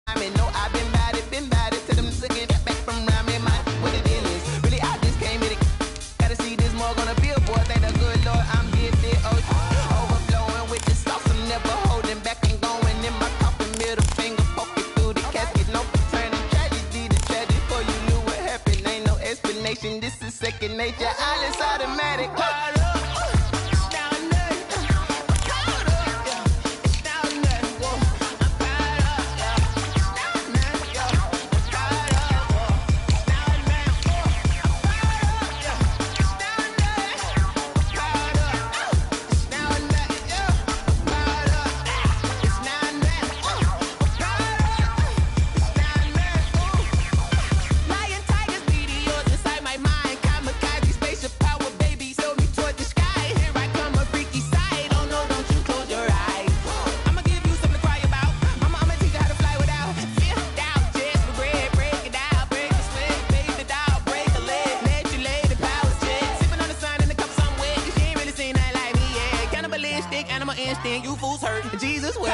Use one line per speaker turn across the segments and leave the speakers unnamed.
I mean, no, I've been bad it, till them looking back from around me, my, what the deal is. Really, I just came here to gotta see this more gonna be a boy. Thank the good Lord, I'm here, overflowing with the sauce. I'm never holding back and going in my coffin, middle finger poking through the casket. No turning tragedy to tragedy for you knew what happened. Ain't no explanation, this is second nature. All is automatic. You fools hurt. Jesus will.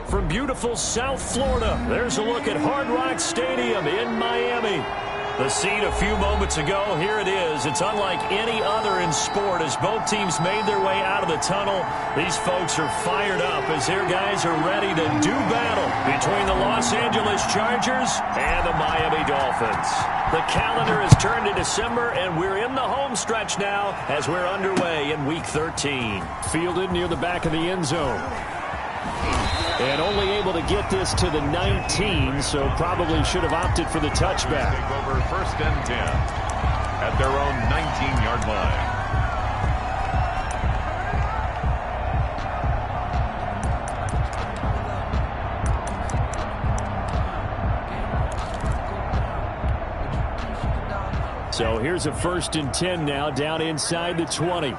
From beautiful South Florida, there's a look at Hard Rock Stadium in Miami. The scene a few moments ago, here it is. It's unlike any other in sport as both teams made their way out of the tunnel. These folks are fired up as their guys are ready to do battle between the Los Angeles Chargers and the Miami Dolphins. The calendar has turned to December, and we're in the home stretch now as we're underway in Week 13. Fielded near the back of the end zone. And only able to get this to the 19, so probably should have opted for the touchback.
Take over 1st and 10 at their own 19-yard line.
So here's a 1st and 10 now, down inside the 20.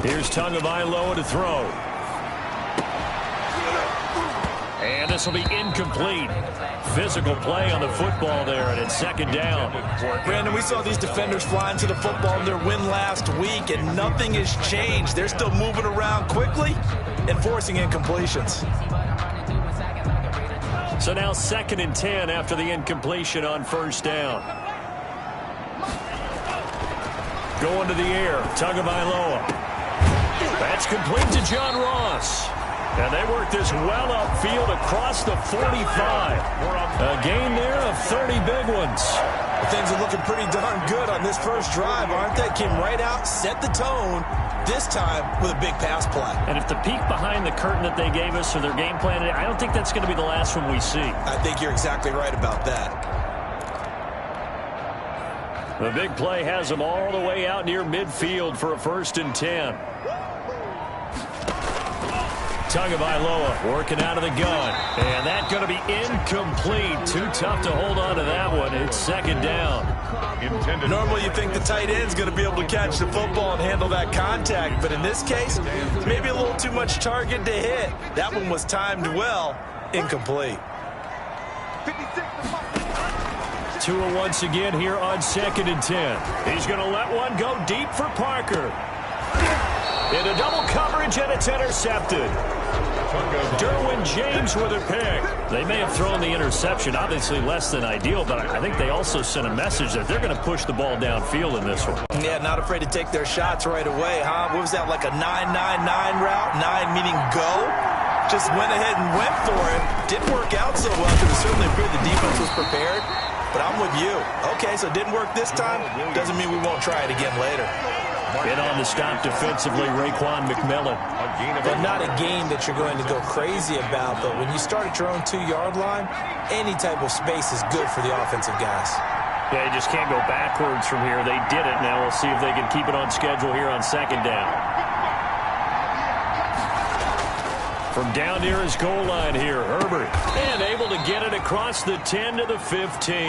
Here's Tagovailoa to throw. And this will be incomplete. Physical play on the football there, and it's 2nd down.
Brandon, we saw these defenders flying to the football in their win last week, and nothing has changed. They're still moving around quickly and forcing incompletions.
So now 2nd and 10 after the incompletion on 1st down. Going to the air, Tagovailoa. That's complete to John Ross. And they work this well upfield across the 45. A gain there of 30 big ones.
Things are looking pretty darn good on this first drive, aren't they? Came right out, set the tone, this time with a big pass play.
And if the peek behind the curtain that they gave us or their game plan, I don't think that's going to be the last one we see.
I think you're exactly right about that.
The big play has them all the way out near midfield for a 1st and 10. Tagovailoa working out of the gun. And that's going to be incomplete. Too tough to hold on to that one. It's 2nd down.
Normally you think the tight end's going to be able to catch the football and handle that contact. But in this case, maybe a little too much target to hit. That one was timed well. Incomplete.
Tua once again here on 2nd and 10. He's going to let one go deep for Parker. Into double coverage, and it's intercepted. Derwin James with a pick. They may have thrown the interception, obviously less than ideal, but I think they also sent a message that they're going to push the ball downfield in this one.
Yeah, not afraid to take their shots right away, huh? What was that, like a 9-9-9 route? 9 meaning go? Just went ahead and went for it. Didn't work out so well because it certainly appeared the defense was prepared. But I'm with you. Okay, so it didn't work this time. Doesn't mean we won't try it again later.
In on the stop defensively, Raekwon McMillan.
But not a game that you're going to go crazy about, but when you start at your own 2-yard line, any type of space is good for the offensive guys.
Yeah, you just can't go backwards from here. They did it. Now we'll see if they can keep it on schedule here on 2nd down. From down near his goal line here, Herbert. And able to get it across the 10 to the 15.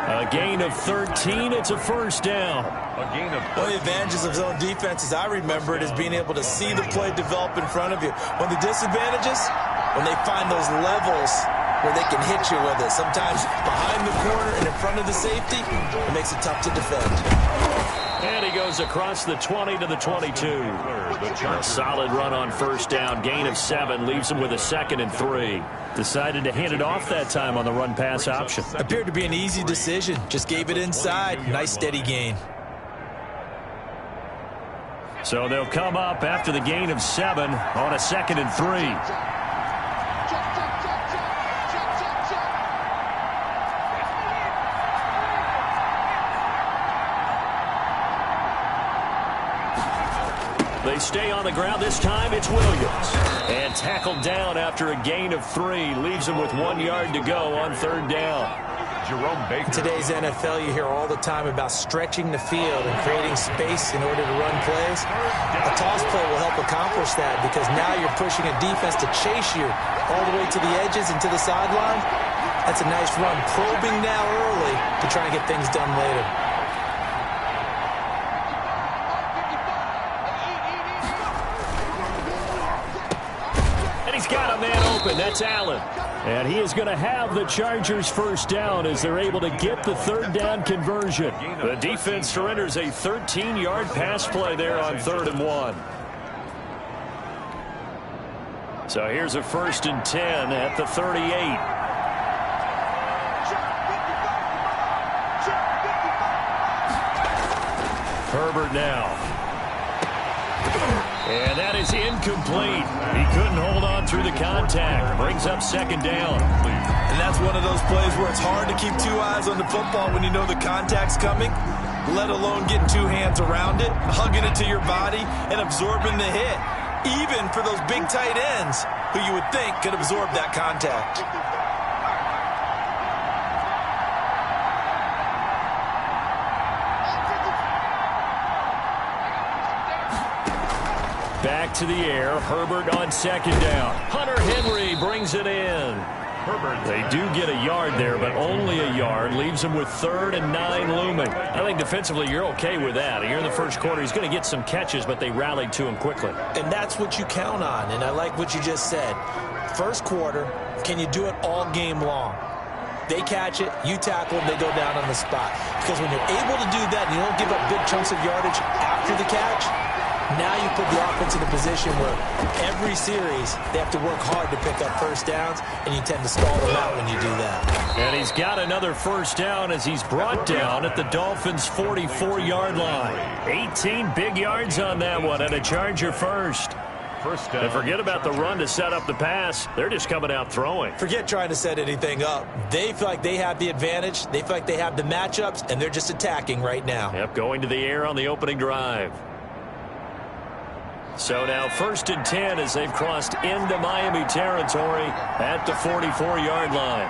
A gain of 13. It's a 1st down.
One of the advantages of zone defense, as I remember it, is being able to see the play develop in front of you. One of the disadvantages, when they find those levels where they can hit you with it. Sometimes behind the corner and in front of the safety, it makes it tough to defend.
And he goes across the 20 to the 22. A solid run on first down. Gain of 7 leaves him with a 2nd and 3. Decided to hand it off that time on the run-pass option.
Appeared to be an easy decision. Just gave it inside. Nice steady gain.
So they'll come up after the gain of 7 on a 2nd and 3. They stay on the ground. This time it's Williams. And tackled down after a gain of 3. Leaves him with 1 yard to go on 3rd down.
Jerome Baker.
In today's NFL, you hear all the time about stretching the field and creating space in order to run plays. A toss play will help accomplish that because now you're pushing a defense to chase you all the way to the edges and to the sideline. That's a nice run. Probing now early to try and get things done later.
He's got a man open. That's Allen. And he is going to have the Chargers first down as they're able to get the 3rd down conversion. The defense surrenders a 13-yard pass play there on 3rd and 1. So here's a 1st and 10 at the 38. Herbert now. And that is incomplete. He couldn't hold on through the contact. Brings up 2nd down.
And that's one of those plays where it's hard to keep 2 eyes on the football when you know the contact's coming, let alone getting 2 hands around it, hugging it to your body, and absorbing the hit. Even for those big tight ends who you would think could absorb that contact.
Back to the air. Herbert on 2nd down. Hunter Henry brings it in. They do get a yard there, but only a yard. Leaves him with 3rd and 9 looming. I think defensively you're okay with that. Here in the first quarter, he's going to get some catches, but they rallied to him quickly.
And that's what you count on, and I like what you just said. First quarter, can you do it all game long? They catch it, you tackle them, they go down on the spot. Because when you're able to do that and you don't give up big chunks of yardage after the catch, now you put the offense in a position where every series they have to work hard to pick up first downs, and you tend to stall them out when you do that.
And he's got another first down as he's brought down at the Dolphins' 44-yard line. 18 big yards on that one, and a Charger first. And forget about the run to set up the pass. They're just coming out throwing.
Forget trying to set anything up. They feel like they have the advantage. They feel like they have the matchups, and they're just attacking right now.
Yep, going to the air on the opening drive. So now 1st and 10 as they've crossed into Miami territory at the 44-yard line.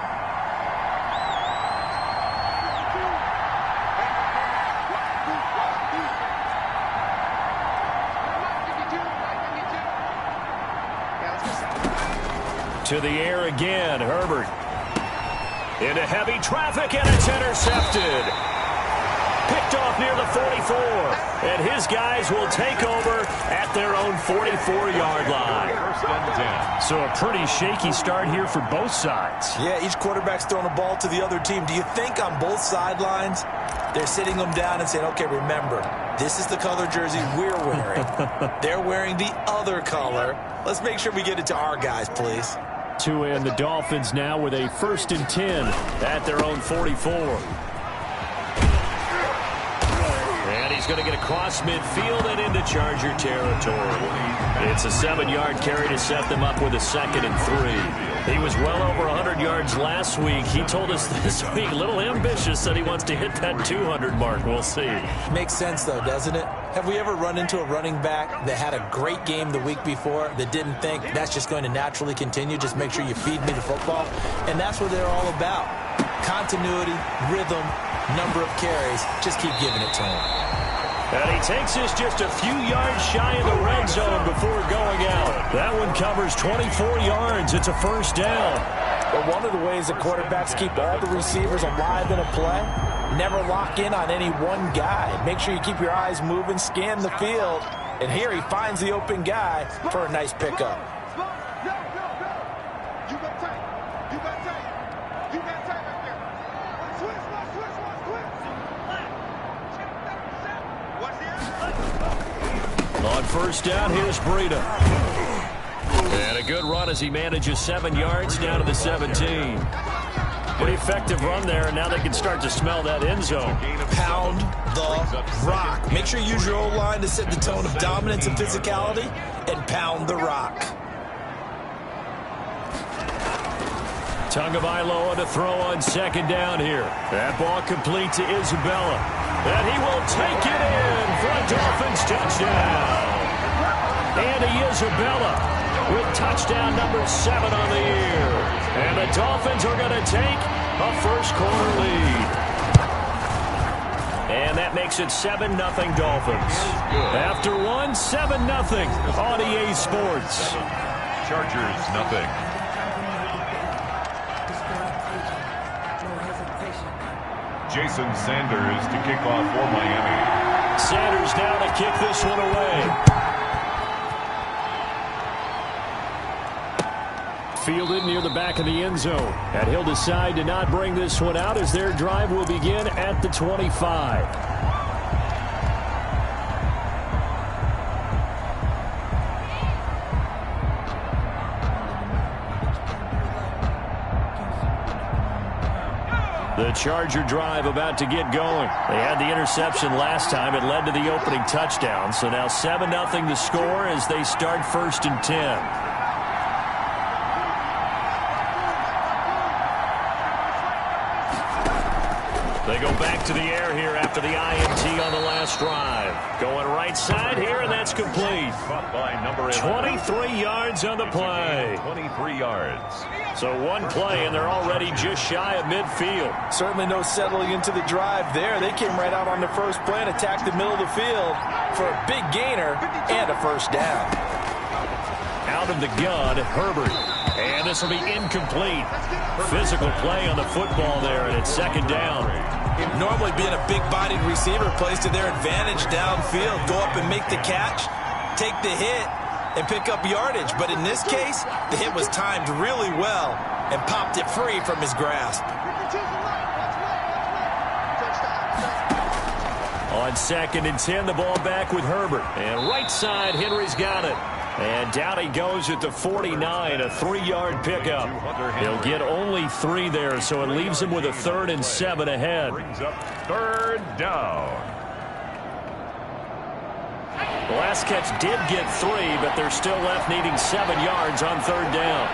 To the air again, Herbert. Into heavy traffic, and it's intercepted. Picked off near the 44. And his guys will take over at their own 44-yard line. So a pretty shaky start here for both sides.
Yeah, each quarterback's throwing a ball to the other team. Do you think on both sidelines they're sitting them down and saying, okay, remember, this is the color jersey we're wearing. They're wearing the other color. Let's make sure we get it to our guys, please.
To end the Dolphins now with a 1st and 10 at their own 44. And he's going to get across midfield and into Charger territory. It's a 7-yard carry to set them up with a 2nd and 3. He was well over 100 yards last week. He told us this week, a little ambitious, that he wants to hit that 200 mark. We'll see.
Makes sense, though, doesn't it? Have we ever run into a running back that had a great game the week before that didn't think that's just going to naturally continue? Just make sure you feed me the football. And that's what they're all about. Continuity, rhythm, number of carries. Just keep giving it to him.
And he takes this just a few yards shy of the red zone before going out. That one covers 24 yards. It's a 1st down.
But one of the ways the quarterbacks keep all the receivers alive in a play, never lock in on any one guy. Make sure you keep your eyes moving, scan the field. And here he finds the open guy for a nice pickup.
first down. Here's Breida. And a good run as he manages 7 yards down to the 17. Pretty effective run there, and now they can start to smell that end zone.
Pound the rock. Make sure you use your O-line to set the tone of dominance and physicality, and pound the rock.
Tagovailoa to throw on second down here. That ball complete to Isabella. And he will take it in for a Dolphins touchdown. Andy Isabella with touchdown number 7 on the year. And the Dolphins are going to take a first-quarter lead. And that makes it 7-0 Dolphins. After one, 7-0 on EA Sports.
Chargers, nothing. Jason Sanders to kick off for Miami.
Sanders now to kick this one away. Fielded near the back of the end zone. And he'll decide to not bring this one out as their drive will begin at the 25. The Charger drive about to get going. They had the interception last time. It led to the opening touchdown. So now 7-0 the score as they start 1st and 10. They go back to the air here after the INT on the last drive. Going right side here, and that's complete. 23 yards on the play.
23 yards.
So one play, and they're already just shy of midfield.
Certainly no settling into the drive there. They came right out on the first play and attacked the middle of the field for a big gainer and a first down.
Out of the gun, Herbert. And this will be incomplete. Physical play on the football there, and it's 2nd down.
Normally being a big-bodied receiver plays to their advantage downfield. Go up and make the catch, take the hit, and pick up yardage. But in this case, the hit was timed really well and popped it free from his grasp.
On 2nd and 10, the ball back with Herbert. And right side, Henry's got it. And down he goes at the 49, a 3-yard pickup. He'll get only 3 there, so it leaves him with a 3rd and 7 ahead.
Brings up 3rd down.
The last catch did get 3, but they're still left needing 7 yards on 3rd down.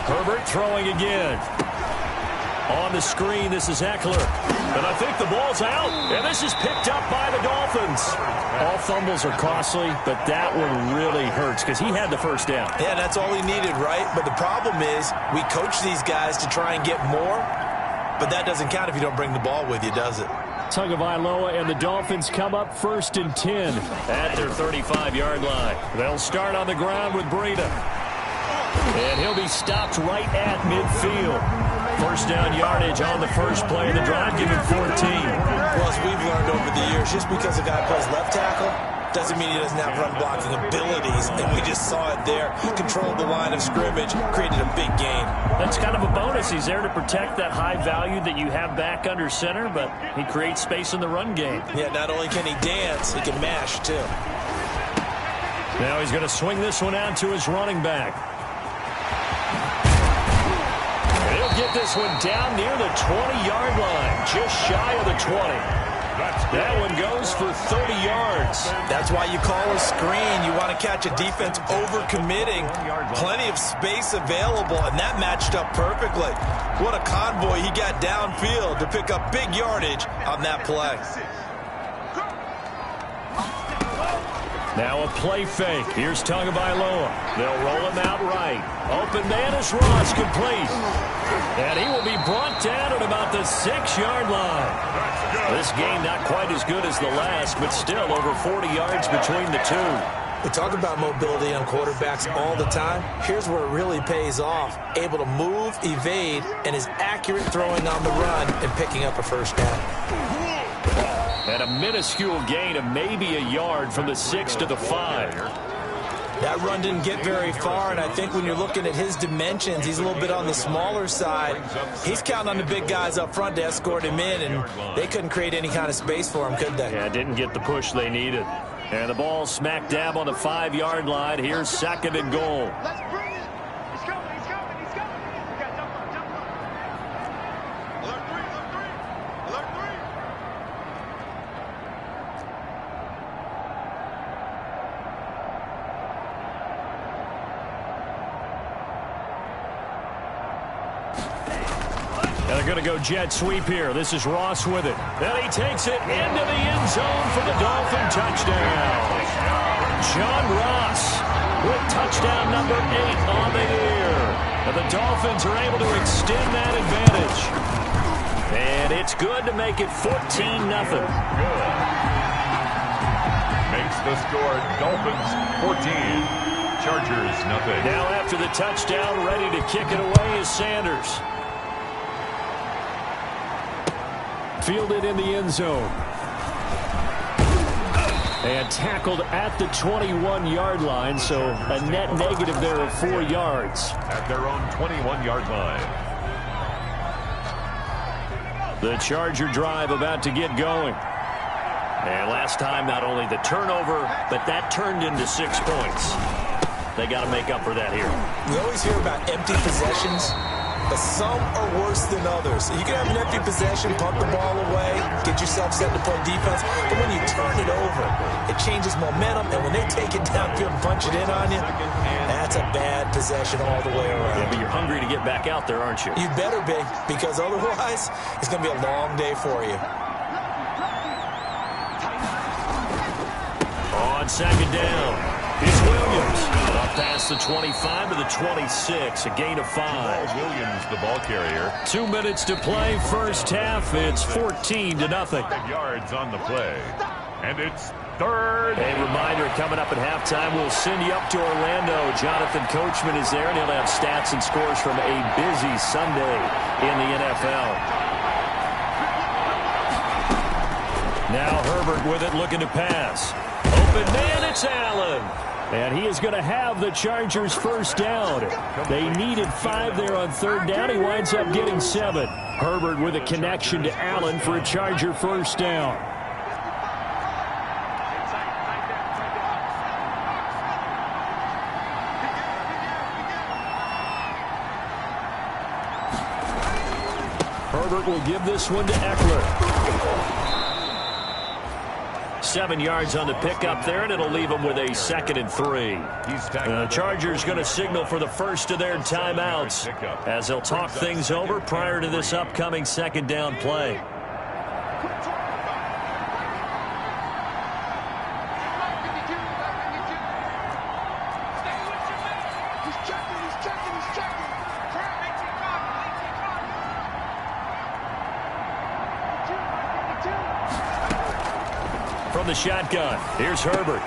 Herbert throwing again. On the screen, this is Eckler. And I think the ball's out. And this is picked up by the Dolphins. All fumbles are costly, but that one really hurts because he had the first down.
Yeah, that's all he needed, right? But the problem is we coach these guys to try and get more, but that doesn't count if you don't bring the ball with you, does it?
Tagovailoa and the Dolphins come up 1st and 10 at their 35-yard line. They'll start on the ground with Breida. And he'll be stopped right at midfield. First down yardage on the first play of the drive, give him 14.
Well, as we've learned over the years, just because a guy plays left tackle doesn't mean he doesn't have run-blocking abilities, and we just saw it there. He controlled the line of scrimmage, created a big gain.
That's kind of a bonus. He's there to protect that high value that you have back under center, but he creates space in the run game.
Yeah, not only can he dance, he can mash, too.
Now he's going to swing this one out to his running back. Get this one down near the 20-yard line, just shy of the 20. That one goes for 30 yards.
That's why you call a screen. You want to catch a defense over-committing. Plenty of space available, and that matched up perfectly. What a convoy he got downfield to pick up big yardage on that play.
Now a play fake. Here's Tagovailoa. They'll roll him out right. Open man is Ross, complete. And he will be brought down at about the 6-yard line. This game not quite as good as the last, but still over 40 yards between the two.
We talk about mobility on quarterbacks all the time. Here's where it really pays off. Able to move, evade, and is accurate throwing on the run and picking up a first down.
And a minuscule gain of maybe a yard from the 6 to the 5.
That run didn't get very far, and I think when you're looking at his dimensions, he's a little bit on the smaller side. He's counting on the big guys up front to escort him in, and they couldn't create any kind of space for him, could they?
Yeah, didn't get the push they needed. And the ball smack dab on the 5-yard line. Here's 2nd and goal.
Let's bring it. He's coming. We got jump on. Alert 3.
And they're going to go jet sweep here. This is Ross with it. Then he takes it into the end zone for the Dolphin touchdown. John Ross with touchdown number 8 on the year. And the Dolphins are able to extend that advantage. And it's good to make it 14-0.
Makes the score Dolphins 14, Chargers nothing.
Now after the touchdown, ready to kick it away is Sanders. Fielded in the end zone. And tackled at the 21-yard line, so a net negative there of 4 yards.
At their own 21-yard line.
The Charger drive about to get going. And last time, not only the turnover, but that turned into 6 points. They got to make up for that here.
We always hear about empty possessions, but some are worse than others. You can have an empty possession, punt the ball away, get yourself set to play defense, but when you turn it over, it changes momentum, and when they take it downfield and punch it in on you, that's a bad possession all the way around.
Yeah, but you're hungry to get back out there, aren't you?
You better be, because otherwise, it's going to be a long day for you.
On 2nd down, it's Williams. Up past the 25 to the 26, a gain of 5.
Williams, the ball carrier.
2 minutes to play, first half. It's 14-0.
5 yards on the play. And it's 3rd.
A reminder coming up at halftime, we'll send you up to Orlando. Jonathan Coachman is there, and he'll have stats and scores from a busy Sunday in the NFL. Now Herbert with it, looking to pass. Open man, it's Allen. And he is going to have the Chargers first down. They needed 5 there on 3rd down. He winds up getting 7. Herbert with a connection to Allen for a Charger first down. Herbert will give this one to Eckler. 7 yards on the pickup there, and it'll leave them with a 2nd and 3. The Chargers going to signal for the first of their timeouts as they'll talk things over prior to this upcoming 2nd down play. From the shotgun, here's Herbert.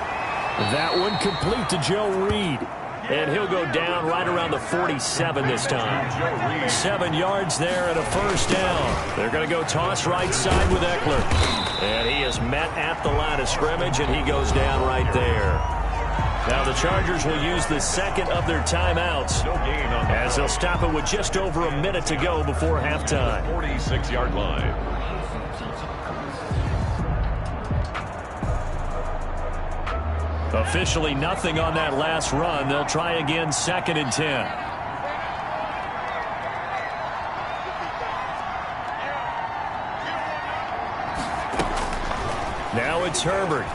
That one complete to Joe Reed. And he'll go down right around the 47 this time. 7 yards there and a first down. They're going to go toss right side with Eckler. And he is met at the line of scrimmage, and he goes down right there. Now the Chargers will use the 2nd of their timeouts as they'll stop it with just over a minute to go before halftime.
46-yard line.
Officially nothing on that last run. They'll try again, 2nd and 10. Now it's Herbert.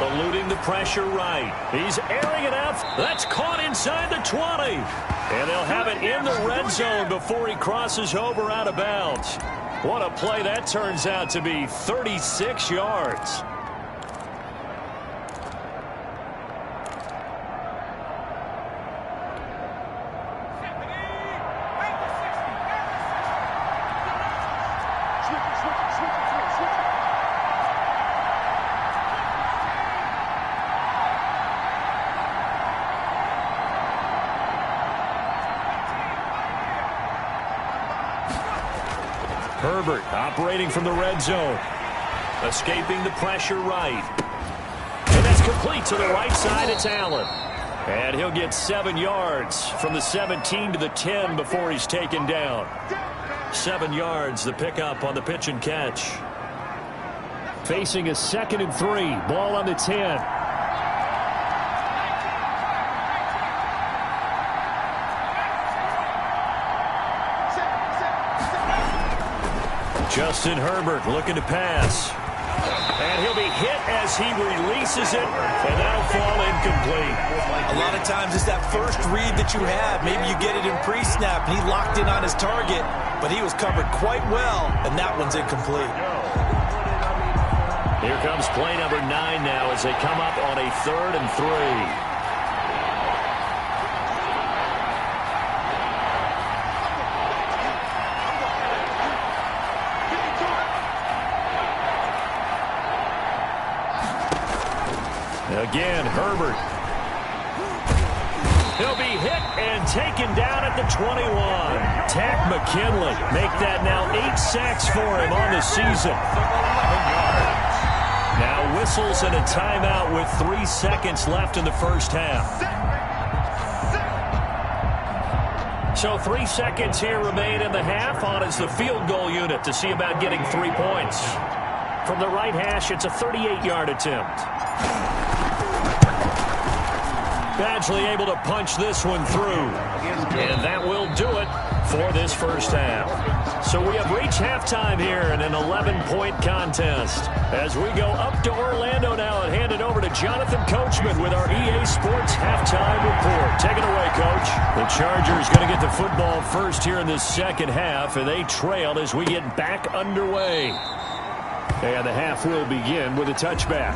Eluding the pressure right. He's airing it out. That's caught inside the 20. And they'll have it in the red zone before he crosses over out of bounds. What a play that turns out to be. 36 yards. Herbert operating from the red zone. Escaping the pressure right. And that's complete to the right side. It's Allen. And he'll get 7 yards from the 17 to the 10 before he's taken down. 7 yards, the pickup on the pitch and catch. Facing a 2nd and 3. Ball on the 10. Justin Herbert looking to pass. And he'll be hit as he releases it, and that'll fall incomplete.
A lot of times it's that first read that you have. Maybe you get it in pre-snap, and he locked in on his target, but he was covered quite well, and that one's incomplete.
Here comes play number 9 now as they come up on a 3rd and 3. Again, Herbert. He'll be hit and taken down at the 21. Tack McKinley make that now 8 sacks for him on the season. Now whistles and a timeout with 3 seconds left in the first half. So 3 seconds here remain in the half on as the field goal unit to see about getting 3 points. From the right hash, it's a 38-yard attempt. Badgley able to punch this one through. And that will do it for this first half. So we have reached halftime here in an 11-point contest. As we go up to Orlando now and hand it over to Jonathan Coachman with our EA Sports halftime report. Take it away, Coach. The Chargers going to get the football first here in this second half, and they trail as we get back underway. And the half will begin with a touchback.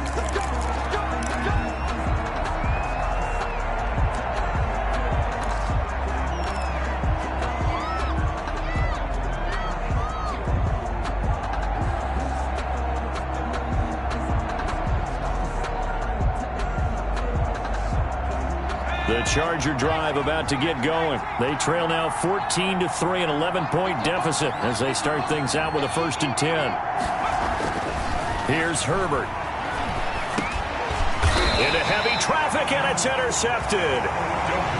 The Charger drive about to get going. They trail now 14-3, an 11-point deficit as they start things out with a 1st and 10. Here's Herbert. Into heavy traffic, and it's intercepted.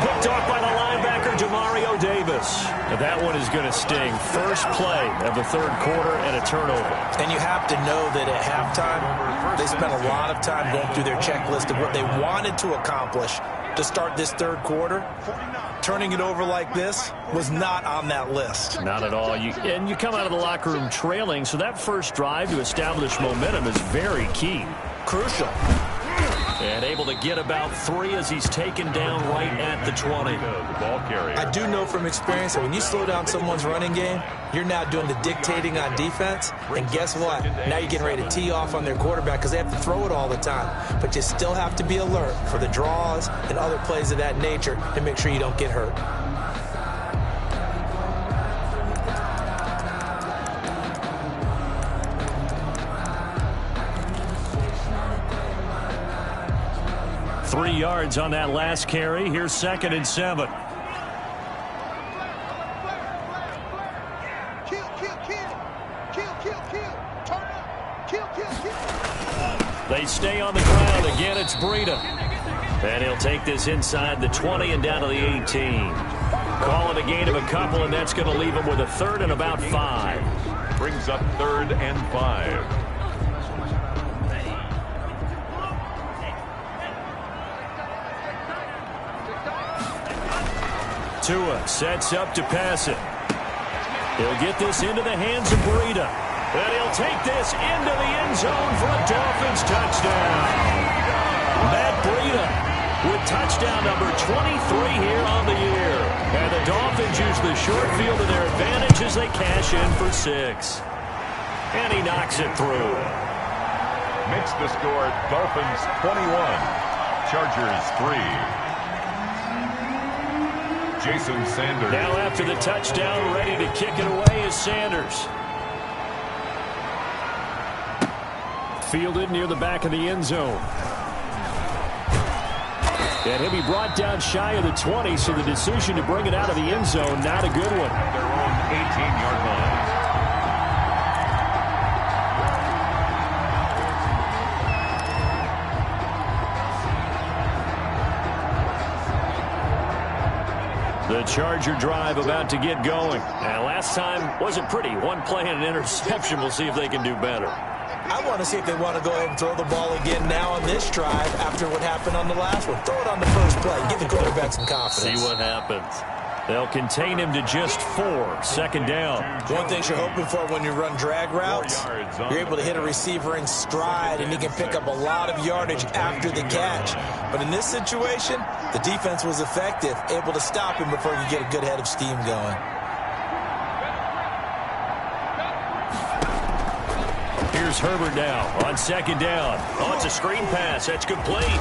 Picked off by the linebacker, Demario Davis. Now that one is going to sting. First play of the 3rd quarter and a turnover.
And you have to know that at halftime, they spent a lot of time going through their checklist of what they wanted to accomplish to start this 3rd quarter. Turning it over like this was not on that list.
Not at all. You come out of the locker room trailing, so that first drive to establish momentum is very key.
Crucial.
And able to get about 3 as he's taken down right at the 20.
I do know from experience that when you slow down someone's running game, you're now doing the dictating on defense. And guess what? Now you're getting ready to tee off on their quarterback because they have to throw it all the time. But you still have to be alert for the draws and other plays of that nature to make sure you don't get hurt.
Three yards on that last carry. Here's 2nd and 7. They stay on the ground. Again, it's Breida. And he'll take this inside the 20 and down to the 18. Call it a gain of a couple, and that's going to leave him with a 3rd and about 5.
Brings up 3rd and 5.
Tua sets up to pass it. He'll get this into the hands of Breida. And he'll take this into the end zone for a Dolphins touchdown. Matt Breida with touchdown number 23 here on the year. And the Dolphins use the short field to their advantage as they cash in for 6. And he knocks it through.
Makes the score Dolphins 21, Chargers 3. Jason Sanders.
Now after the touchdown, ready to kick it away is Sanders. Fielded near the back of the end zone. And he'll be brought down shy of the 20, so the decision to bring it out of the end zone, not a good one.
Their own 18-yard line.
Charger drive about to get going. And last time wasn't pretty. One play and an interception. We'll see if they can do better.
I want to see if they want to go ahead and throw the ball again now on this drive after what happened on the last one. Throw it on the first play. Give the quarterback some confidence.
See what happens. They'll contain him to just 4. Second down.
One thing you're hoping for when you run drag routes, you're able to hit a receiver in stride, and he can pick up a lot of yardage after the catch. But in this situation, the defense was effective, able to stop him before you get a good head of steam going.
Here's Herbert now on second down. Oh, it's a screen pass. That's complete.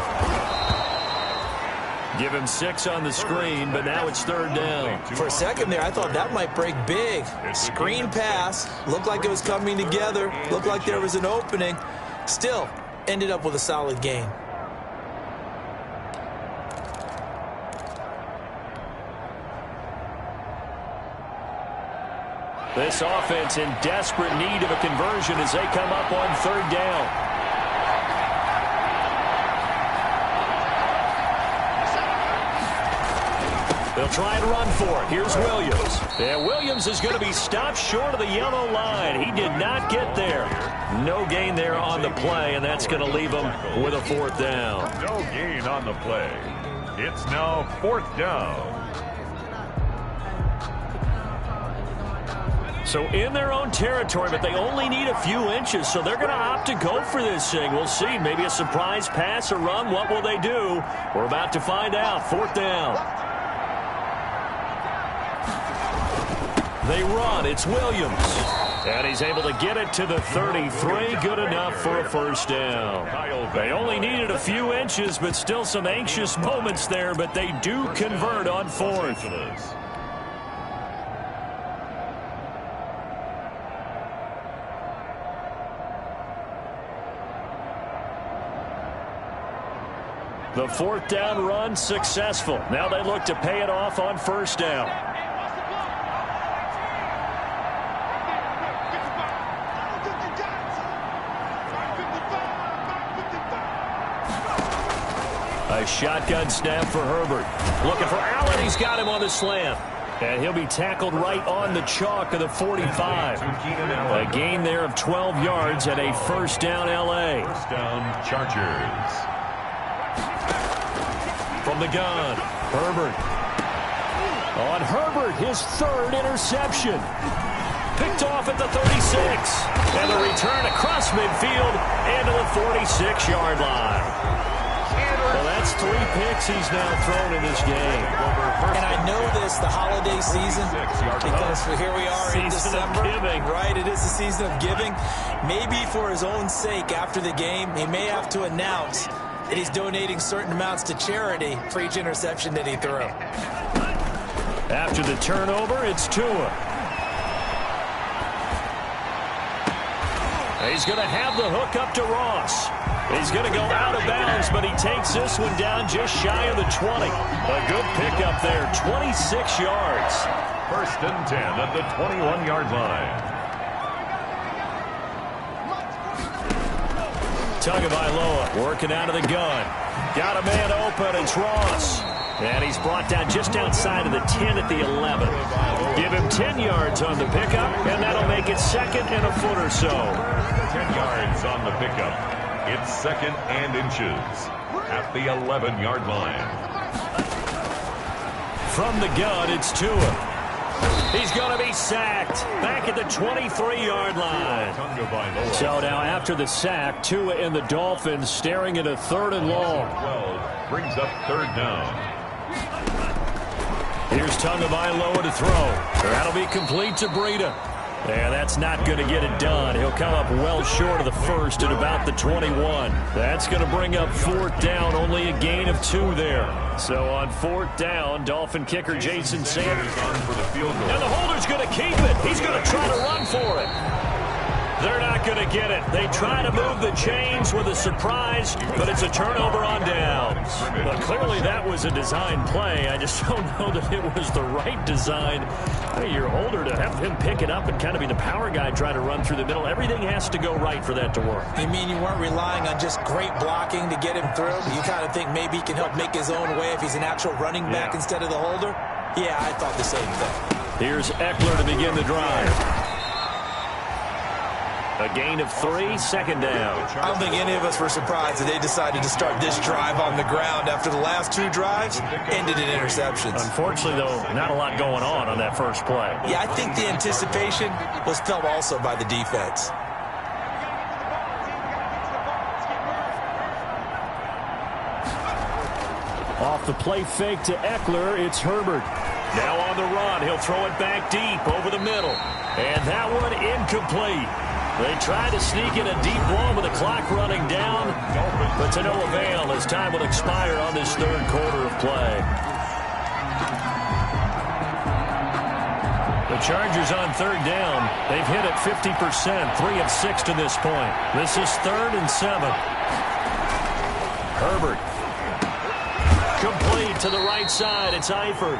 Give him 6 on the screen, but now it's third down.
For a second there, I thought that might break big. Screen pass. Looked like it was coming together. Looked like there was an opening. Still, ended up with a solid gain.
This offense in desperate need of a conversion as they come up on third down. They'll try and run for it. Here's Williams. And Williams is going to be stopped short of the yellow line. He did not get there. No gain there on the play, and that's going to leave him with a fourth down.
No gain on the play. It's now fourth down.
So in their own territory, but they only need a few inches, so they're going to opt to go for this thing. We'll see. Maybe a surprise pass or run. What will they do? We're about to find out. Fourth down. They run. It's Williams. And he's able to get it to the 33. Good enough for a first down. They only needed a few inches, but still some anxious moments there, but they do convert on fourth. The fourth down run successful. Now they look to pay it off on first down. A shotgun snap for Herbert. Looking for Allen. He's got him on the slant. And he'll be tackled right on the chalk of the 45. A gain there of 12 yards and a first down L.A.
First down, Chargers.
From the gun, Herbert. On Herbert, his third interception. Picked off at the 36. And the return across midfield and to the 46-yard line. Well, that's 3 picks he's now thrown in this game.
And I know this, the holiday season, because here we are in December. Right, it is the season of giving. Maybe for his own sake after the game, he may have to announce that he's donating certain amounts to charity for each interception that he threw.
After the turnover, it's Tua. He's going to have the hook up to Ross. He's going to go out of bounds, but he takes this one down just shy of the 20. A good pickup there, 26 yards.
First and 10 at the 21-yard line.
Tagovailoa working out of the gun. Got a man open. It's Ross. And he's brought down just outside of the 10 at the 11. Give him 10 yards on the pickup, and that'll make it second and a foot or so.
10 yards on the pickup. It's second and inches at the 11-yard line.
From the gun, it's Tua. He's going to be sacked back at the 23-yard line. So now after the sack, Tua and the Dolphins staring at a third and long.
12 brings up third down.
Here's Tagovailoa to throw. That'll be complete to Breida. Yeah, that's not going to get it done. He'll come up well short of the first at about the 21. That's going to bring up fourth down, only a gain of 2 there. So on fourth down, Dolphin kicker Jason Sanders
on for the field goal.
And the holder's going to keep it. He's going to try to run for it. They're not going to get it. They try to move the chains with a surprise, but it's a turnover on downs. But clearly that was a design play. I just don't know that it was the right design. Hey, your holder to have him pick it up and kind of be the power guy trying to run through the middle. Everything has to go right for that to work.
You mean you weren't relying on just great blocking to get him through? You kind of think maybe he can help make his own way if he's an actual running back instead of the holder? Yeah, I thought the same thing.
Here's Eckler to begin the drive. A gain of 3, second down.
I don't think any of us were surprised that they decided to start this drive on the ground after the last 2 drives ended in interceptions.
Unfortunately, though, not a lot going on that first play.
Yeah, I think the anticipation was felt also by the defense.
Off the play fake to Eckler, it's Herbert. Now on the run, he'll throw it back deep over the middle. And that one incomplete. They tried to sneak in a deep ball with the clock running down, but to no avail as time will expire on this third quarter of play. The Chargers on third down. They've hit it 50%, 3 of 6 to this point. This is 3rd and 7. Herbert. Complete to the right side. It's Eifert.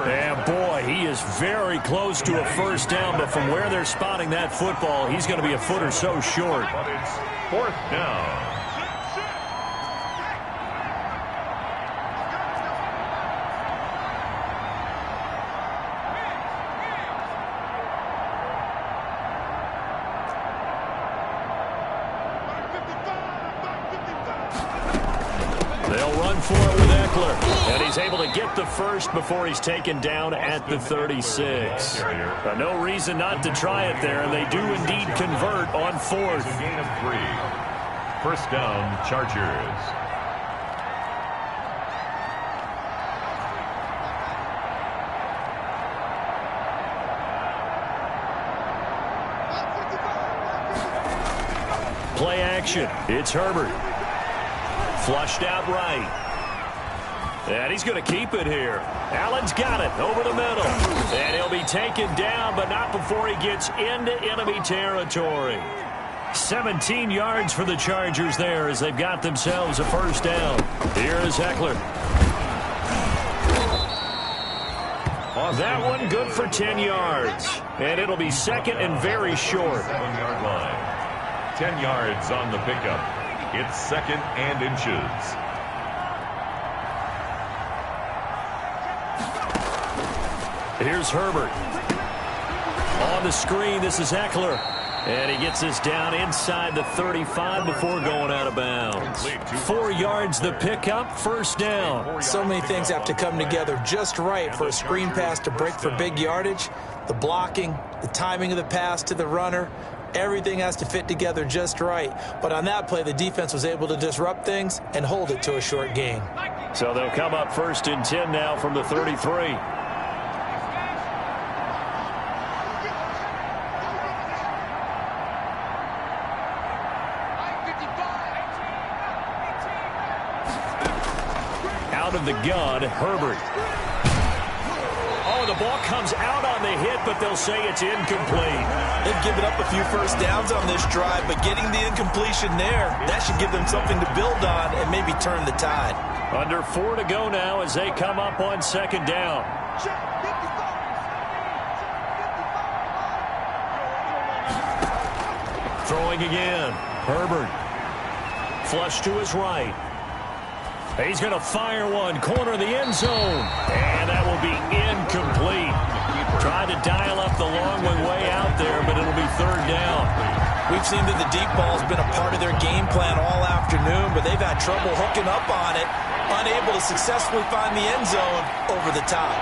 And boy, he is very close to a first down, but from where they're spotting that football, he's going to be a foot or so short.
But it's 4th down.
They'll run for it with Eckler, and he's able to get the first before he's taken down at the 36. No reason not to try it there, and they do indeed convert on 4th.
A gain of 3. First down, Chargers.
Play action. It's Herbert. Flushed out right. And he's going to keep it here. Allen's got it over the middle. And he'll be taken down, but not before he gets into enemy territory. 17 yards for the Chargers there as they've got themselves a first down. Here is Eckler. That one good for 10 yards. And it'll be second and very short.
7-yard line. 10 yards on the pickup. It's 2nd and inches.
Here's Herbert. On the screen, this is Eckler. And he gets this down inside the 35 before going out of bounds. 4 yards the pickup, first down.
So many things have to come together just right for a screen pass to break for big yardage. The blocking, the timing of the pass to the runner, everything has to fit together just right. But on that play, the defense was able to disrupt things and hold it to a short gain.
So they'll come up 1st and 10 now from the 33. Out of the gun, Herbert. Oh, the ball comes out on the hit, but they'll say it's incomplete.
They've given up a few first downs on this drive, but getting the incompletion there, that should give them something to build on and maybe turn the tide.
Under 4 to go now as they come up on 2nd down. Throwing again. Herbert. Flush to his right. He's going to fire one, corner of the end zone. And that will be incomplete. Tried to dial up the long way out there, but it'll be 3rd down.
We've seen that the deep ball's been a part of their game plan all afternoon, but they've had trouble hooking up on it, unable to successfully find the end zone over the top.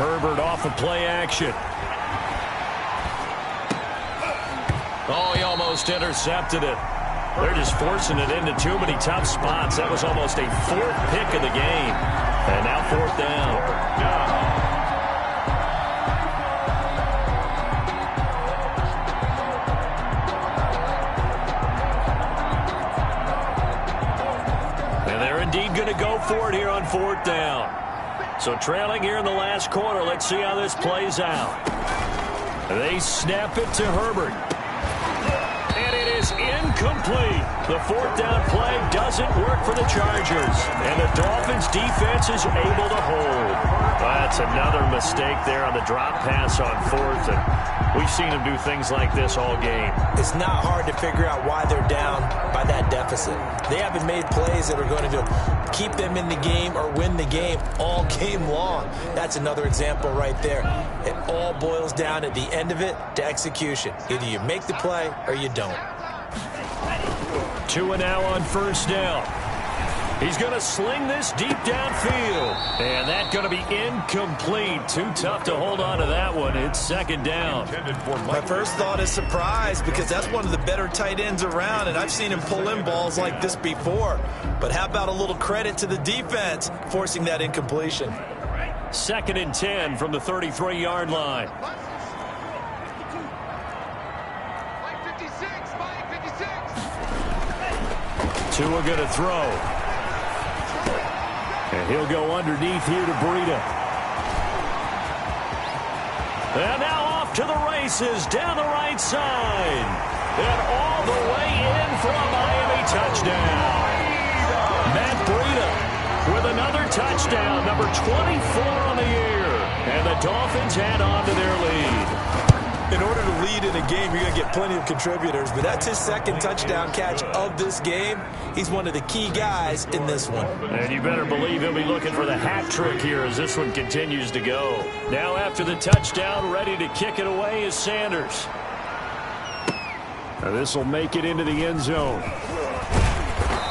Herbert off of play action. Oh, he almost intercepted it. They're just forcing it into too many tough spots. That was almost a 4th pick of the game. And now 4th down. And they're indeed going to go for it here on 4th down. So trailing here in the last quarter. Let's see how this plays out. They snap it to Herbert. Incomplete. The 4th down play doesn't work for the Chargers. And the Dolphins defense is able to hold. That's another mistake there on the drop pass on fourth, and we've seen him do things like this all game.
It's not hard to figure out why they're down by that deficit. They haven't made plays that are going to keep them in the game or win the game all game long. That's another example right there. It all boils down at the end of it to execution. Either you make the play or you don't.
2 and now on first down. He's going to sling this deep downfield. And that's going to be incomplete. Too tough to hold on to that one. It's second down.
My first thought is surprise, because that's one of the better tight ends around, and I've seen him pull in balls like this before. But how about a little credit to the defense forcing that incompletion?
2nd and 10 from the 33-yard line. Tua going to throw. And he'll go underneath here to Breida. And now off to the races down the right side. And all the way in for a Miami touchdown. Matt Breida with another touchdown, number 24 on the year. And the Dolphins add on to their lead.
In order to lead in a game, you're going to get plenty of contributors, but that's his second touchdown catch of this game. He's one of the key guys in this one.
And you better believe he'll be looking for the hat trick here as this one continues to go. Now after the touchdown, ready to kick it away is Sanders. Now this will make it into the end zone.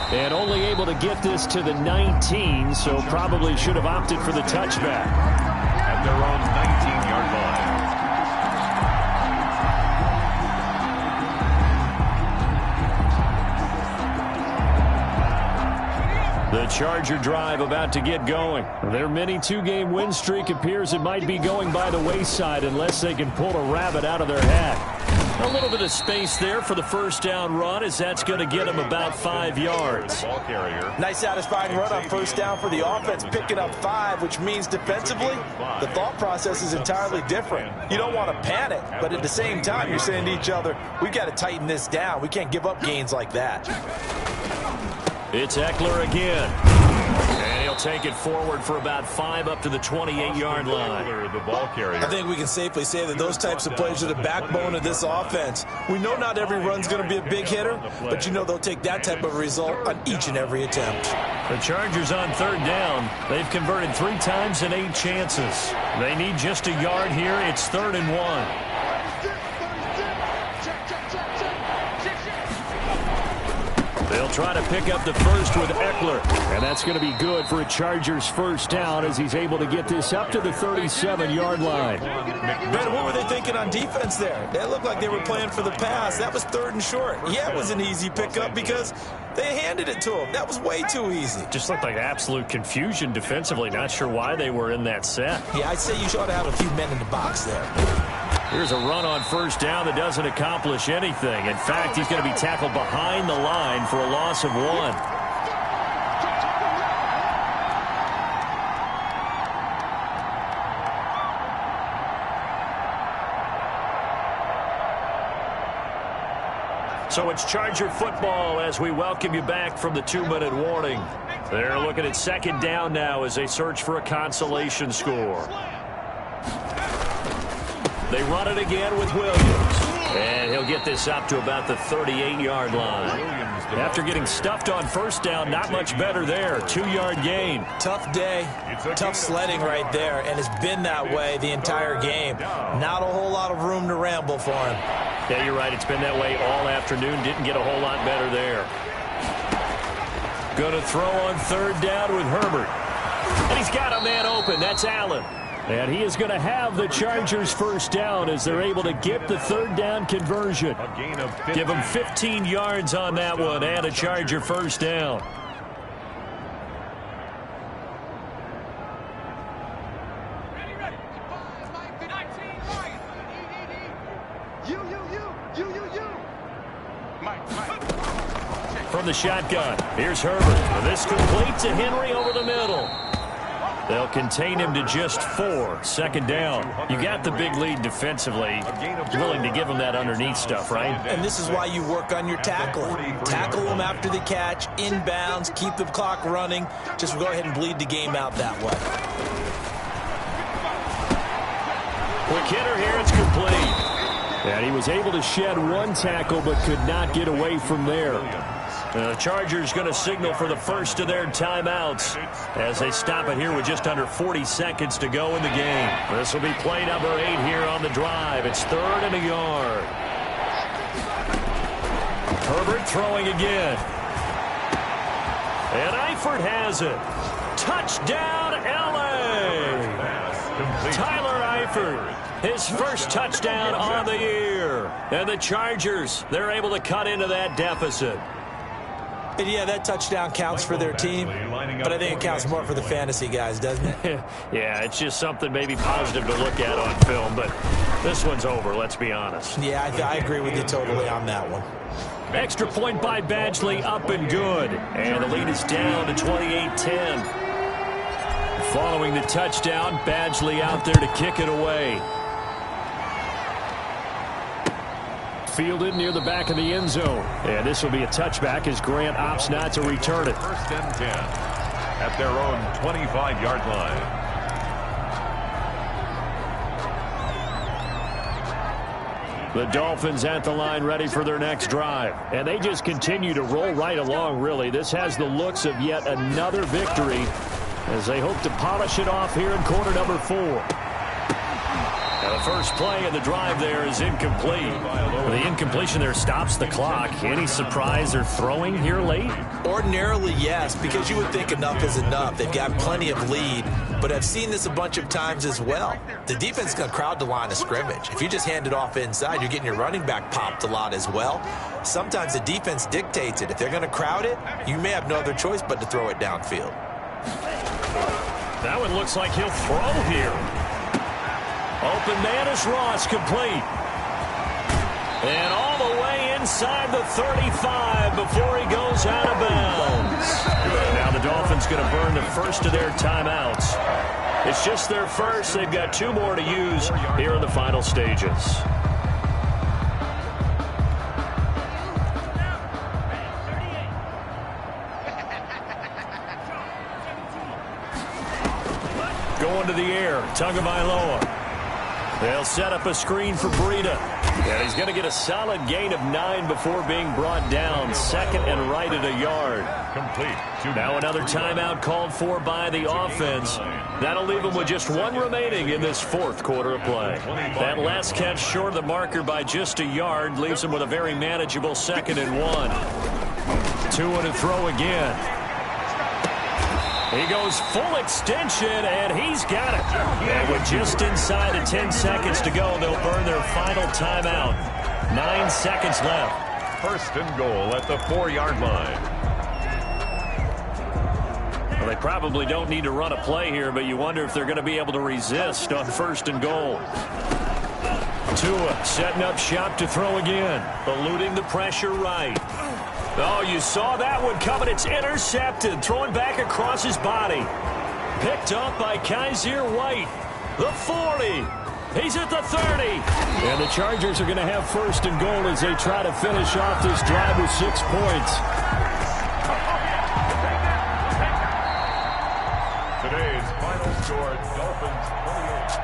And only able to get this to the 19, so probably should have opted for the touchback.
At their own 19-yard line.
The Charger drive about to get going. Their mini 2-game win streak appears it might be going by the wayside unless they can pull a rabbit out of their hat. A little bit of space there for the first down run, as that's going to get them about 5 yards.
Nice satisfying run on first down for the offense, picking up 5, which means defensively, the thought process is entirely different. You don't want to panic, but at the same time, you're saying to each other, we've got to tighten this down. We can't give up gains like that.
It's Eckler again. And he'll take it forward for about 5 up to the 28-yard line.
I think we can safely say that those types of plays are the backbone of this offense. We know not every run's going to be a big hitter, but you know they'll take that type of result on each and every attempt.
The Chargers on third down. They've converted 3 times in 8 chances. They need just a yard here. It's 3rd and 1. They'll try to pick up the first with Eckler. And that's going to be good for a Chargers first down as he's able to get this up to the 37-yard line.
Ben, what were they thinking on defense there? They looked like they were playing for the pass. That was 3rd and short. Yeah, it was an easy pickup because they handed it to him. That was way too easy.
Just looked like absolute confusion defensively. Not sure why they were in that set.
Yeah, I'd say you ought to have a few men in the box there.
Here's a run on first down that doesn't accomplish anything. In fact, he's going to be tackled behind the line for a loss of 1. So it's Charger football as we welcome you back from the 2-minute warning. They're looking at second down now as they search for a consolation score. They run it again with Williams. And he'll get this up to about the 38-yard line. After getting stuffed on first down, not much better there. 2-yard gain.
Tough day, tough sledding right there, and it's been that way the entire game. Not a whole lot of room to ramble for him.
Yeah, you're right. It's been that way all afternoon. Didn't get a whole lot better there. Going to throw on third down with Herbert. And he's got a man open. That's Allen. And he is going to have the Chargers first down as they're able to get the third down conversion. Give them 15 yards on that one and a Charger first down. From the shotgun, here's Herbert. This complete to Henry over the middle. They'll contain him to just 4. Second down. You got the big lead defensively. You're willing to give him that underneath stuff, right?
And this is why you work on your tackling. Tackle them after the catch, inbounds, keep the clock running. Just go ahead and bleed the game out that way.
Quick hitter here, it's complete. And he was able to shed one tackle but could not get away from there. The Chargers going to signal for the first of their timeouts as they stop it here with just under 40 seconds to go in the game. This will be play number 8 here on the drive. It's 3rd and a yard. Herbert throwing again. And Eifert has it. Touchdown, L.A. Tyler Eifert, his first touchdown on the year. And the Chargers, they're able to cut into that deficit.
And yeah, that touchdown counts for their team, but I think it counts more for the fantasy guys, doesn't it?
Yeah, it's just something maybe positive to look at on film, but this one's over, let's be honest.
Yeah, I agree with you totally on that one.
Extra point by Badgley, up and good. And the lead is down to 28-10. Following the touchdown, Badgley out there to kick it away. Fielded near the back of the end zone. And this will be a touchback as Grant opts not to return it.
1st and 10 at their own 25-yard line.
The Dolphins at the line ready for their next drive. And they just continue to roll right along, really. This has the looks of yet another victory as they hope to polish it off here in quarter number 4. Now the first play of the drive there is incomplete. The incompletion there stops the clock. Any surprise they're throwing here late?
Ordinarily, yes, because you would think enough is enough. They've got plenty of lead, but I've seen this a bunch of times as well. The defense is going to crowd the line of scrimmage. If you just hand it off inside, you're getting your running back popped a lot as well. Sometimes the defense dictates it. If they're going to crowd it, you may have no other choice but to throw it downfield.
That one looks like he'll throw here. Open man is Ross, complete. And all the way inside the 35 before he goes out of bounds. Now the Dolphins going to burn the first of their timeouts. It's just their first. They've got 2 more to use here in the final stages. Going to the air, Tagovailoa. They'll set up a screen for Breida. And he's going to get a solid gain of 9 before being brought down. 2nd and right at a yard.
Complete.
Now another timeout called for by the offense. That'll leave them with just 1 remaining in this 4th quarter of play. That last catch short of the marker by just a yard leaves them with a very manageable 2nd and 1. 2 and a throw again. He goes full extension, and he's got it. And with just inside of 10 seconds to go, they'll burn their final timeout. 9 seconds left.
1st and goal at the 4-yard line.
Well, they probably don't need to run a play here, but you wonder if they're going to be able to resist on 1st and goal. Tua setting up shop to throw again, eluding the pressure right. Oh, you saw that one coming. It's intercepted. Throwing back across his body. Picked up by Kaiser White. The 40. He's at the 30. And the Chargers are going to have 1st and goal as they try to finish off this drive with 6 points.
Today's final score, Dolphins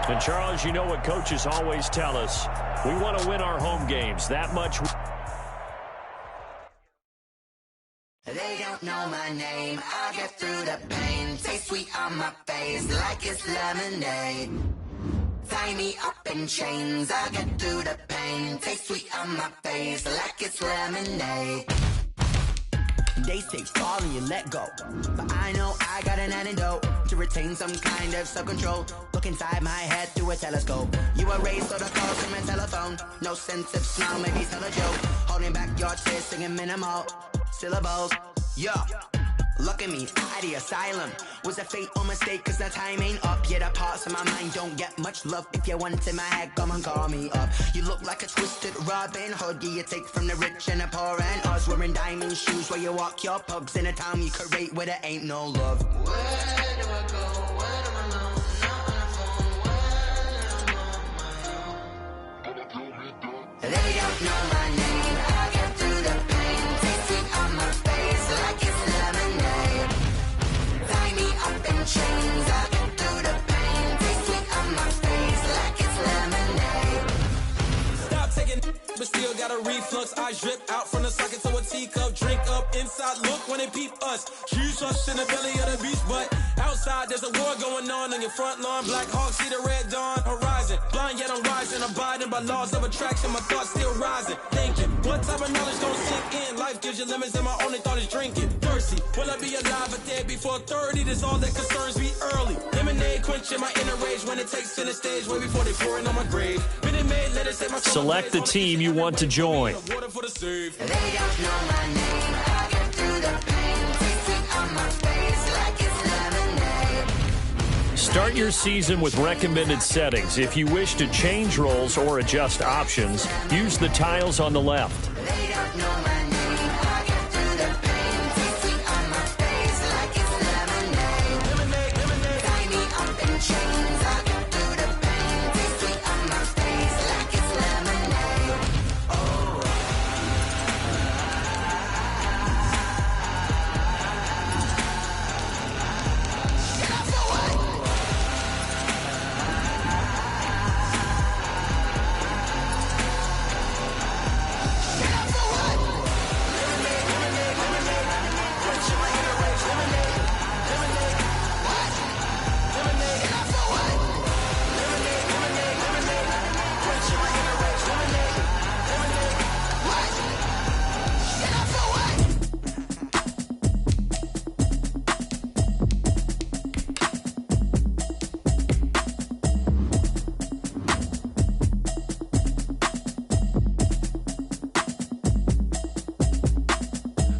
28.
And Charles, you know what coaches always tell us. We want to win our home games. That much.
They don't know my name, I'll get through the pain. Taste sweet on my face like it's lemonade. Tie me up in chains, I'll get through the pain. Taste sweet on my face like it's lemonade. They say fall and you let go, but I know I got an antidote to retain some kind of self-control. Look inside my head through a telescope. You erase all the calls from a telephone. No sense of smile, maybe tell a joke. Holding back your tears, singing minimal syllables. Yeah, look at me, at the asylum. Was a fate or mistake, cause the time ain't up. Yet the parts of my mind don't get much love. If you want in my head, come and call me up. You look like a twisted Robin Hood. You take from the rich and the poor and us. Wearing diamond shoes where you walk your pugs in a town you create where there ain't no love. Where do I go? Where am I alone? Not on the phone. Where am I on my own? They don't know my name. I'll get through the pain. Taste sweet on my face like it's lemonade. Tie me up in chains. I'll get through the pain. Taste sweet on my face like it's lemonade.
eyes drip out from the socket to a teacup. Drink up inside, look when they peep us. Shoes us in the belly of the beach, but outside there's a war going on your front lawn. Black Hawk, see the red dawn horizon. Blind yet I'm rising, abiding by laws of attraction. My thoughts still rising, thinking what type of knowledge don't sink in. Life gives you limits and my only thought is drinking. Thirsty, will I be alive or dead before 30? That's all that concerns me early. Lemonade quenching my inner rage when it takes center stage way before they pour it on my grave.
Select the team you want to join.
They don't know my name. I get through the pain. Tasting on my face like it's lemonade.
Start your season with recommended settings. If you wish to change roles or adjust options, use the tiles on the left.
They don't know my name. I get through the pain. Tasting on my face like it's lemonade. Tie me up in chains. I get through the pain. Tasting on my face like it's lemonade. Oh. Get up for what? Get up for what? Quenching my inner rage. Lemonade. What? Get up for what? Quenching my inner rage. Lemonade. What? Get up for what?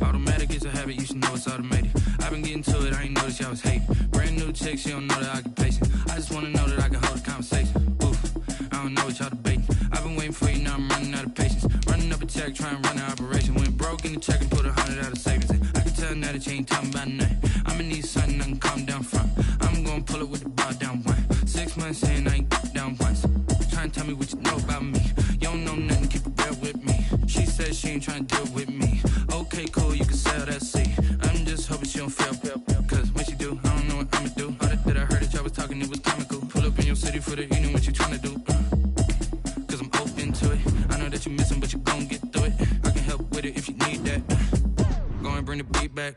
Automatic is a habit, you should know it's automated. I've been getting to it, I ain't noticed y'all was hating. Brand new chick, she don't know the occupation. I just wanna know that I can hold a conversation. Oof, I don't know what y'all debating. I've been waiting for you, now I'm running out of patience. Running up a check, trying to run an operation. Went broke in the check and put 100 out of savings in. I can tell now that you ain't talking about nothing. I'ma need something I can calm down from. I'm gonna pull it with the bar down one. 6 months in, I ain't down once. Trying to tell me what you know about me. You don't know nothing, keep it real with me. She says she ain't trying to deal with me. Okay, cool, you can sell that seat. I'm just hoping she don't fail. Cause when she do, I don't know what I'ma do. All that I heard that y'all was talking, it was comical. Pull up in your city for the evening, what you trying to do? Cause I'm open to it. I know that you missing, but you gon' get through it. I can help with it if you need that. Go and bring the beat back.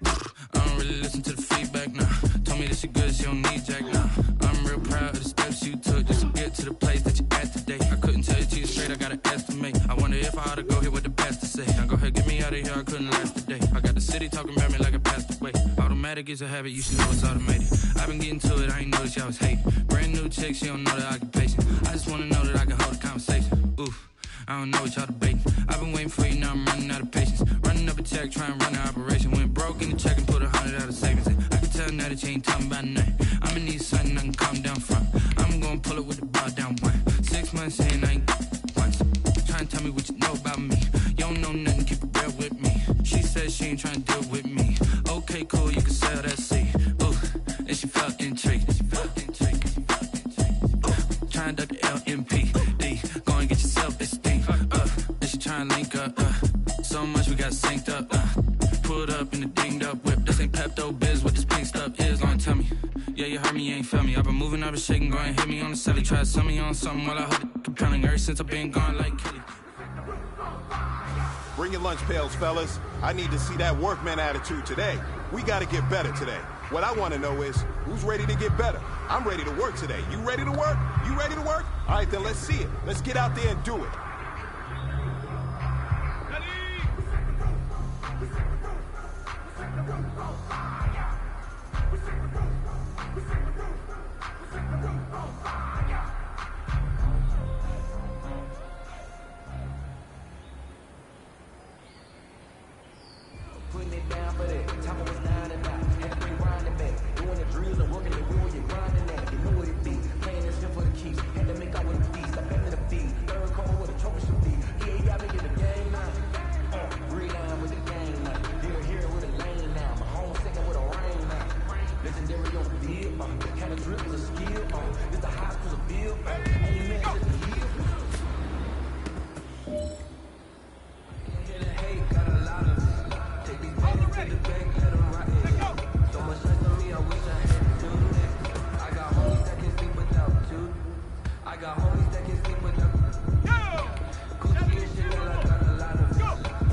I don't really listen to the feedback, nah. Told me that she good, she don't need jack, nah. I'm real proud of the steps you took just to get to the place that you at today. I couldn't tell you to you straight, I gotta estimate. I wonder if I ought to go here with the best to say. Now go ahead, get me out of here, I couldn't last today. I got the city talking about me like I passed away. Automatic is a habit, you should know it's automated. I've been getting to it, I ain't noticed y'all was hating. Brand new chick, she don't know the occupation. I just wanna know that I can hold a conversation. Oof, I don't know what y'all debating. I've been waiting for you, now I'm running out of patience. Running up a check, trying to run an operation. Went broke in the check and put 100 out of savings in. I can tell now that you ain't talking about nothing. I'ma need something I can calm down from. I'm gonna pull it with the bar down one. 6 months in, I ain't once. Trying to tell me what you know about me. You don't know nothing, keep it real with me. She says she ain't trying to deal with me. Okay, cool, you can sell that seat. Ooh, and she felt intrigued. Trying to duck the LMPD. Go and get your self-esteem. And she trying to link up. So much we got synced up. Pulled up in the dinged up whip. This ain't Pepto-Biz, what this pink stuff is. Gonna tell me. Yeah, you heard me, you ain't felt me. I've been moving, I've been shaking. Go and hit me on the celly. Try to sell me on something while I hold it compelling. Ever since I've been gone like Kelly.
Bring your lunch pails, fellas. I need to see that workman attitude today. We got to get better today. What I want to know is, who's ready to get better? I'm ready to work today. You ready to work? You ready to work? All right, then let's see it. Let's get out there and do it.
Putting it down for that. Time was 9 and 9. Had to bring grinding back. Doing the drills and working the wheel, you're grinding that. You know what it be. Playing this for the keys. Had to make out with the feast. I been to the feed. Third call with a trophy should be. EA got me in the game now. Reline with the game now. Here with a lane now. My home second with a rain now. Legendary on the field. The kind of drip is a skill. This the high school field. Ain't man just a heel. Got a lot of take these bags to the bank, let them rock it. So much stress on me, I wish I had to do that. I got homies that can sleep without you. I got homies that can sleep without you. Gucci and Chanel, I got a lot of it.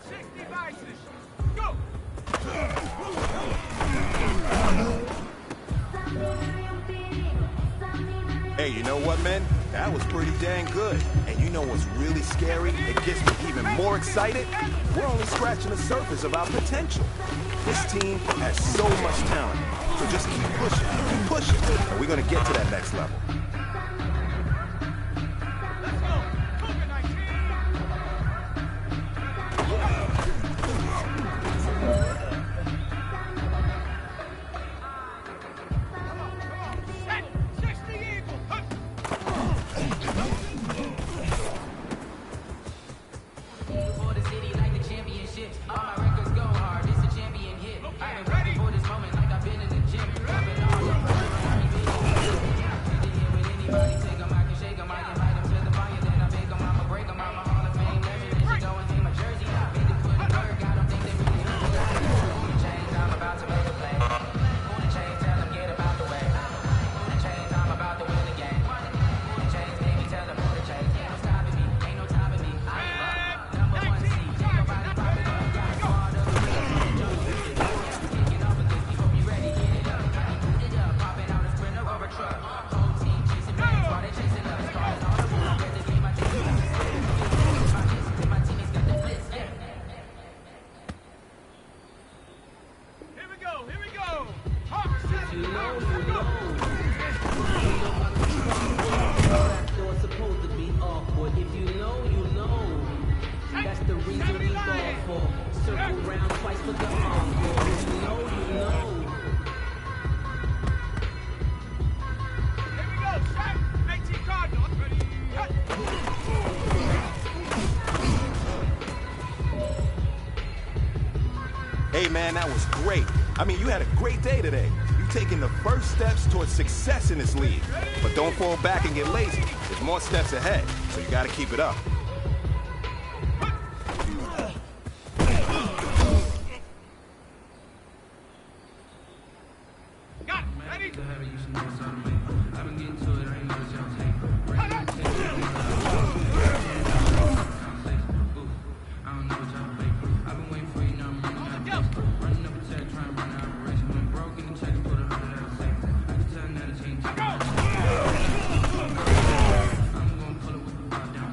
60 vices. Go!
Hey, you know what, man? That was pretty dang good. And you know what's really scary? It gets me even more excited. We're only scratching the surface of our potential. This team has so much talent. So just keep pushing, and we're gonna get to that next level.
Let's go! Cougar 19! Set! 60 Eagle!
For the city like the championships. All my records go hard. It's a champion hit. I've been waiting for this moment like I've been in the gym. I've been all over. With anybody, take 'em, I can shake 'em. I invite 'em to the fire, then I make 'em. I'ma break 'em. I'm a Hall of Fame legend. They should go and see my jersey. Made to put in work. I don't think they really heard me. Pull the chains, I'm about to make a play. Pull the chains, tell 'em get about the way. Pull the chains, I'm about to win the game. Pull the chains, baby, tell 'em pull the chains. Ain't no stopping me, ain't no stopping me. I am up. Number one seed. Ain't nobody popping up. Got squad of the kicking off with this. People be ready, get it up. I need boot it up. Popping out a sprinter or a truck. Whole team chasing bangs while they chasing us. Stars on the wall. Get the game, my team is my teammates got the blitz. Yeah.
Here we go, here we go! Hawks, set!
You know,
Let's
you
go!
know. It's supposed to be awkward. If you know, you know. That's the reason we fall for. Circle round twice for the encore. If you know, you know.
Here we go, set! 18 Cardinals, ready? Cut!
Hey, man, that was great. I mean, you had a great day today. You've taken the first steps towards success in this league. But don't fall back and get lazy. There's more steps ahead, so you gotta keep it up.
Got it, ready?
To have it, you should know it's automated. I've been getting to it, I ain't noticed y'all take.
Cut it!
I don't know what y'all fake. I've been waiting for you, now I'm running out of days. Running up a check, trying to run out of race. Went broke in the check and put 100 out of safe. I can tell now to change. I'm gonna pull it with the ball down.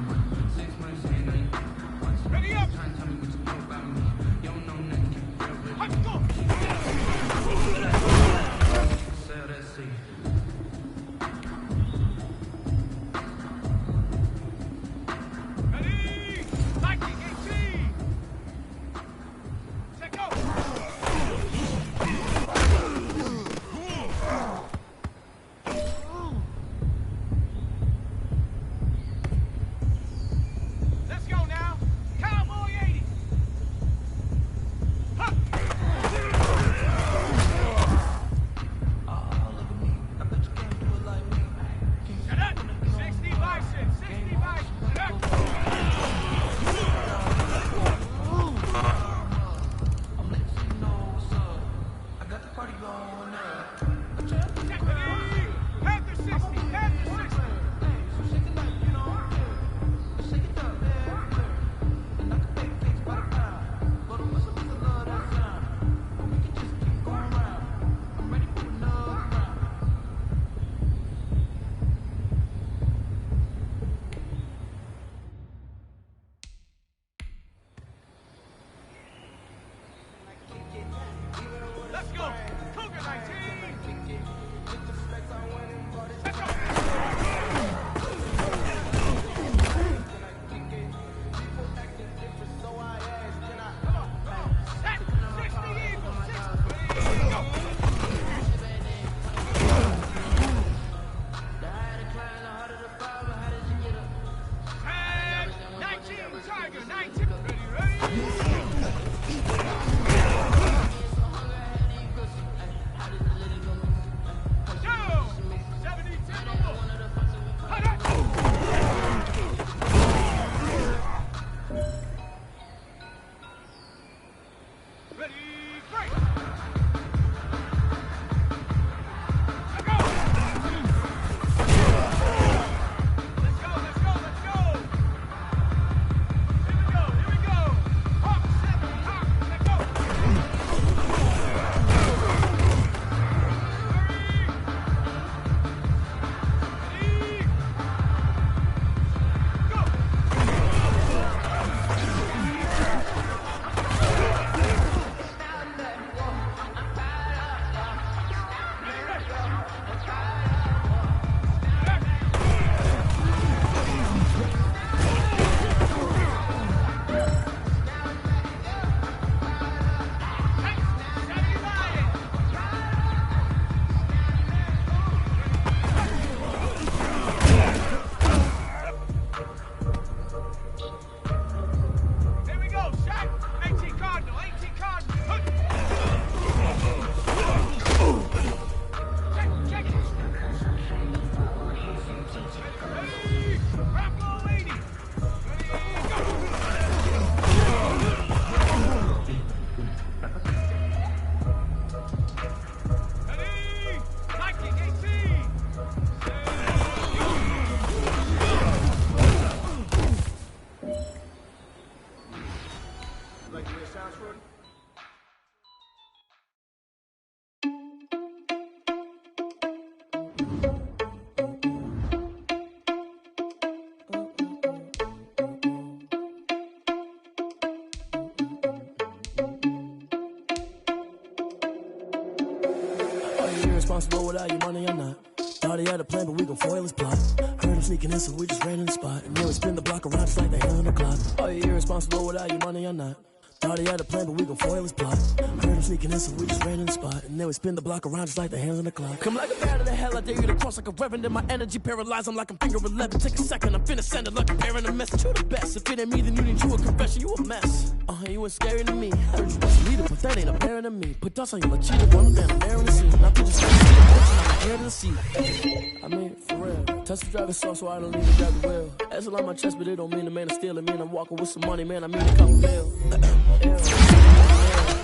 irresponsible without your money or not. Thought he had a plan, but we gon' foil his plot. Heard him sneaking in, so we just ran in the spot. And then we spin the block around just like the hand on the clock. Are you irresponsible without your money or not? Thought he had a plan, but we gon' foil his plot. Heard him sneaking in, so we just ran in the spot. And then we spin the block around just like the hands on the clock. Come like a bat of the hell, I dare you to cross like a reverend. And my energy paralyzed, I'm like I'm finger 11. Take a second, I'm finna send it like a bearing a message. You the best, if it ain't me, then you need you a confession. You a mess, you ain't scary to me. Heard you was a leader, but that ain't a parent of me. Put dust on you like cheater, one man, I'm airing the scene. I put just like a bitch, I'm here to the seat. I mean, for real. Tesla driving soft, so I don't need to drive the wheel. That's on my chest, but it don't mean the man is stealing. Mean I'm walking with some money, man, I mean a couple mil.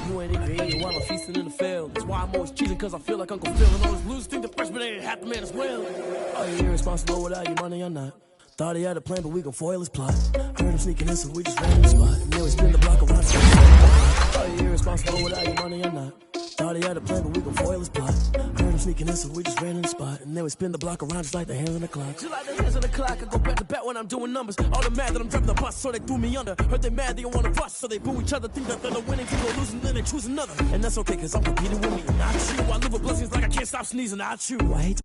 You ain't even eating while I'm feasting in the field. That's why I'm always cheating, cause I feel like Uncle Phil. And always lose, think the freshman ain't half the man as well. Are you irresponsible without your money or not? Thought he had a plan, but we gon' foil his plot. Heard him sneaking in, so we just ran in the spot. And then we spin the block around. Are you irresponsible without your money or not? Thought he had a plan, but we gon' foil his plot. Heard him sneaking in, so we just ran in the spot. And then we spin the block around just like the hands on the clock. Just like the hands on the clock, I go back to back when I'm doing numbers. All the mad that I'm driving the bus, so they threw me under. Heard they mad, they don't wanna bust, so they boo each other. Think that they're winning, think they're losing, then they choose another. And that's okay, cause I'm competing with me. Not you, I live with blessings like I can't stop sneezing. Not you, I hate